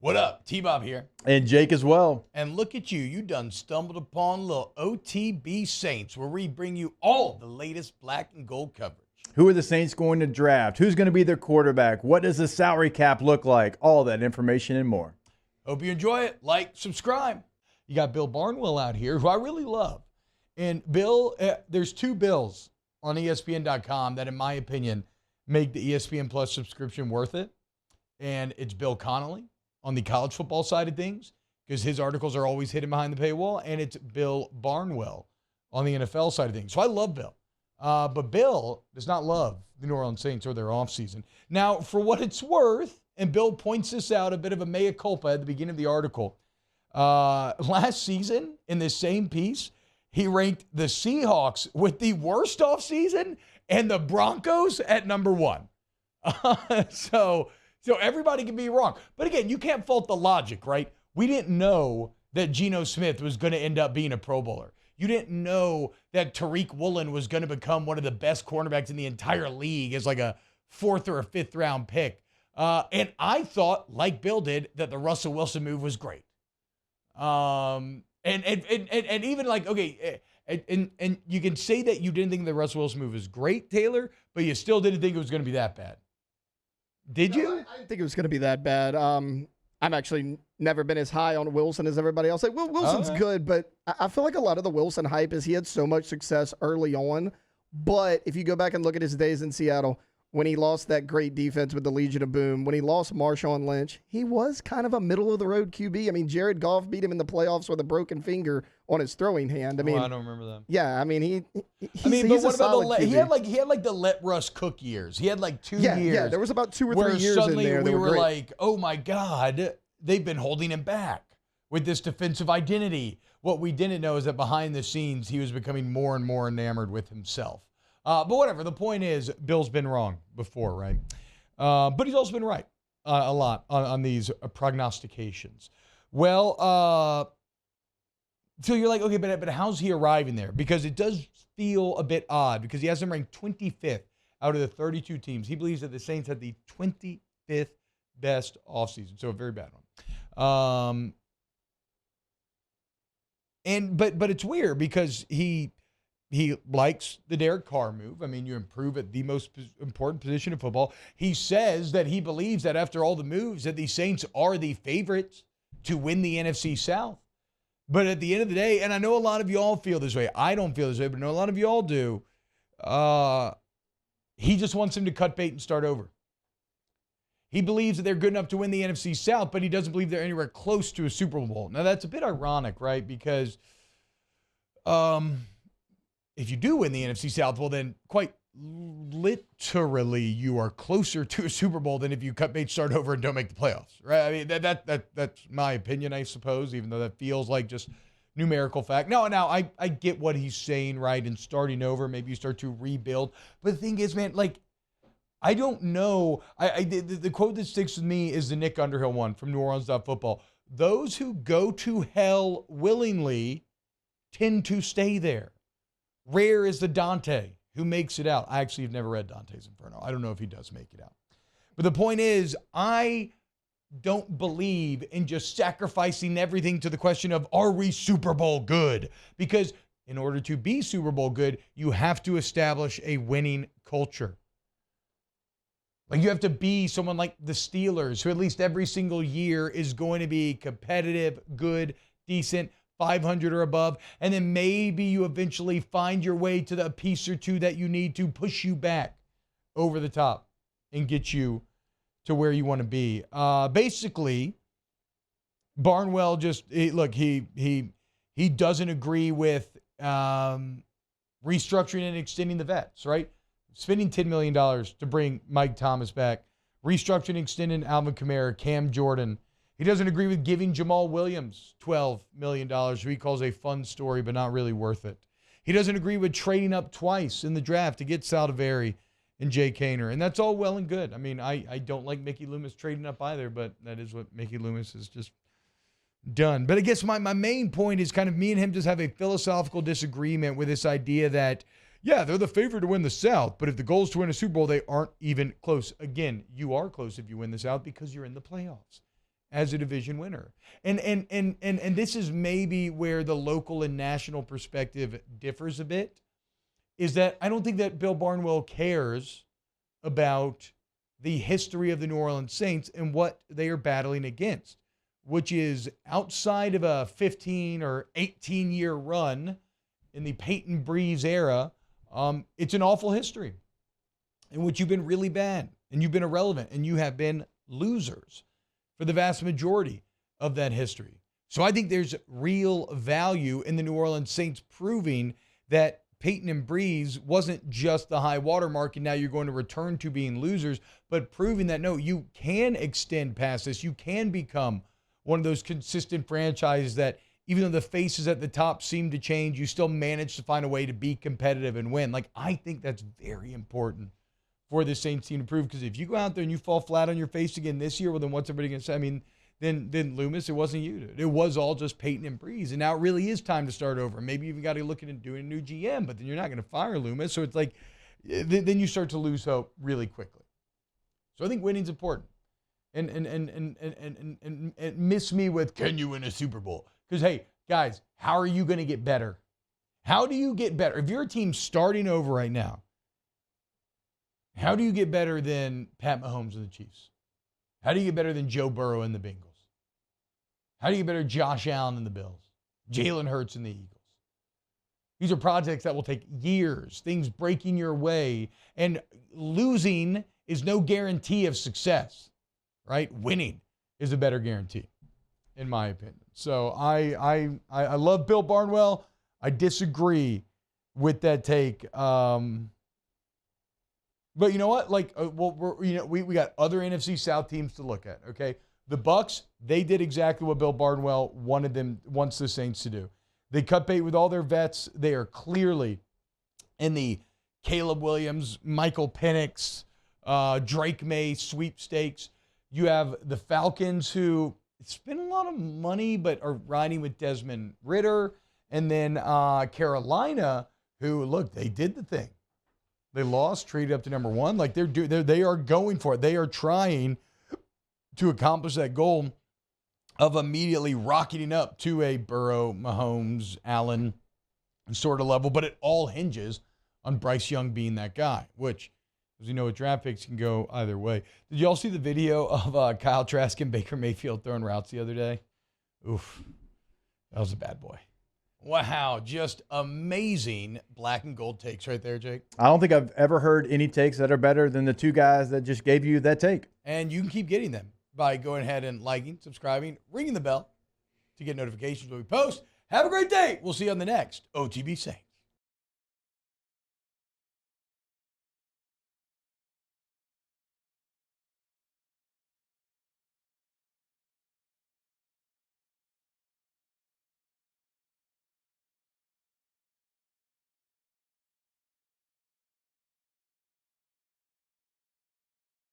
What up? T-Bob here. And Jake as well. And look at you. You done stumbled upon little OTB Saints, where we bring you all the latest black and gold coverage. Who are the Saints going to draft? Who's going to be their quarterback? What does the salary cap look like? All that information and more. Hope you enjoy it. Like, subscribe. You got Bill Barnwell out here, who I really love. And Bill, there's two Bills on ESPN.com that, in my opinion, make the ESPN Plus subscription worth it. And it's Bill Connolly on the college football side of things, because his articles are always hidden behind the paywall, and it's Bill Barnwell on the NFL side of things. So I love Bill. But Bill does not love the New Orleans Saints or their offseason. Now, for what it's worth, and Bill points this out, a bit of a mea culpa at the beginning of the article, last season in this same piece, he ranked the Seahawks with the worst offseason and the Broncos at number one. So everybody can be wrong. But again, you can't fault the logic, right? We didn't know that Geno Smith was going to end up being a Pro Bowler. You didn't know that Tariq Woolen was going to become one of the best cornerbacks in the entire league as like a 4th or a 5th round pick. And I thought, like Bill did, that the Russell Wilson move was great. And even like, okay, and you can say that you didn't think the Russell Wilson move was great, Taylor, but you still didn't think it was going to be that bad. Did you? I didn't think it was going to be that bad. I've actually never been as high on Wilson as everybody else. Like, Wilson's good, but I feel like a lot of the Wilson hype is he had so much success early on. But if you go back and look at his days in Seattle, when he lost that great defense with the Legion of Boom, when he lost Marshawn Lynch, he was kind of a middle-of-the-road QB. I mean, Jared Goff beat him in the playoffs with a broken finger on his throwing hand. I mean, I don't remember that. Yeah, I mean, he's but what about QB. He had like the let Russ cook years. He had like 2 years. Yeah, there was about 2 or 3 where years suddenly in there. We were great. like, oh my God, they've been holding him back with this defensive identity. What we didn't know is that behind the scenes, he was becoming more and more enamored with himself. But whatever, the point is, Bill's been wrong before, right? But he's also been right a lot on these prognostications. Well, so you're like, okay, but how's he arriving there? Because it does feel a bit odd, because he has them ranked 25th out of the 32 teams. He believes that the Saints had the 25th best offseason, so a very bad one. But it's weird, because he likes the Derek Carr move. I mean, you improve at the most important position in football. He says that he believes that after all the moves, that the Saints are the favorites to win the NFC South. But at the end of the day, and I know a lot of y'all feel this way. I don't feel this way, but I know a lot of y'all do. He just wants him to cut bait and start over. He believes that they're good enough to win the NFC South, but he doesn't believe they're anywhere close to a Super Bowl. Now, that's a bit ironic, right? Because if you do win the NFC South, well, then quite literally you are closer to a Super Bowl than if you cut bait, start over, and don't make the playoffs, right? I mean, that's my opinion, I suppose, even though that feels like just numerical fact. Now, I get what he's saying, right? And starting over, maybe you start to rebuild. But the thing is, man, like, I don't know. The quote that sticks with me is the Nick Underhill one from New Orleans Football. Those who go to hell willingly tend to stay there. Rare is the Dante who makes it out. I actually have never read Dante's Inferno. I don't know if he does make it out. But the point is, I don't believe in just sacrificing everything to the question of, are we Super Bowl good? Because in order to be Super Bowl good, you have to establish a winning culture. Like, you have to be someone like the Steelers, who at least every single year is going to be competitive, good, decent, 500 or above, and then maybe you eventually find your way to the piece or two that you need to push you back over the top and get you to where you want to be. Basically, Barnwell he doesn't agree with restructuring and extending the vets, right? Spending $10 million to bring Mike Thomas back, restructuring and extending Alvin Kamara, Cam Jordan. He doesn't agree with giving Jamal Williams $12 million, who he calls a fun story, but not really worth it. He doesn't agree with trading up twice in the draft to get Saldivari and Jay Kaner. And that's all well and good. I mean, I don't like Mickey Loomis trading up either, but that is what Mickey Loomis has just done. But I guess my main point is kind of me and him just have a philosophical disagreement with this idea that, yeah, they're the favorite to win the South, but if the goal is to win a Super Bowl, they aren't even close. Again, you are close if you win the South because you're in the playoffs. as a division winner. And this is maybe where the local and national perspective differs a bit, is that I don't think that Bill Barnwell cares about the history of the New Orleans Saints and what they are battling against, which is outside of a 15 or 18-year run in the Peyton Breeze era. It's an awful history in which you've been really bad and you've been irrelevant and you have been losers for the vast majority of that history. So I think there's real value in the New Orleans Saints proving that Peyton and Breeze wasn't just the high watermark and now you're going to return to being losers, but proving that, no, you can extend past this. You can become one of those consistent franchises that even though the faces at the top seem to change, you still manage to find a way to be competitive and win. Like, I think that's very important for the Saints team to prove, because if you go out there and you fall flat on your face again this year, well, then what's everybody going to say? I mean, then Loomis, it wasn't you, dude. It was all just Peyton and Breeze. And now it really is time to start over. Maybe you even got to look into doing a new GM, but then you're not going to fire Loomis. So it's like, then you start to lose hope really quickly. So I think winning's important. And miss me with, can you win a Super Bowl? Because, hey, guys, how are you going to get better? How do you get better? If you're a team starting over right now, how do you get better than Pat Mahomes and the Chiefs? How do you get better than Joe Burrow and the Bengals? How do you get better than Josh Allen and the Bills? Jalen Hurts and the Eagles? These are projects that will take years, things breaking your way, and losing is no guarantee of success, right? Winning is a better guarantee, in my opinion. So I love Bill Barnwell. I disagree with that take. But you know what? Like, we got other NFC South teams to look at. Okay, the Bucs, they did exactly what Bill Barnwell wants the Saints to do. They cut bait with all their vets. They are clearly in the Caleb Williams, Michael Penix, Drake May sweepstakes. You have the Falcons, who spend a lot of money but are riding with Desmond Ridder, and then Carolina, who, look, they did the thing. They lost, traded up to number one. Like, they are going for it. They are trying to accomplish that goal of immediately rocketing up to a Burrow, Mahomes, Allen sort of level. But it all hinges on Bryce Young being that guy, which, as you know, with draft picks can go either way. Did you all see the video of Kyle Trask and Baker Mayfield throwing routes the other day? Oof, that was a bad boy. Wow, just amazing black and gold takes right there, Jake. I don't think I've ever heard any takes that are better than the two guys that just gave you that take. And you can keep getting them by going ahead and liking, subscribing, ringing the bell to get notifications when we post. Have a great day. We'll see you on the next OTB Saints.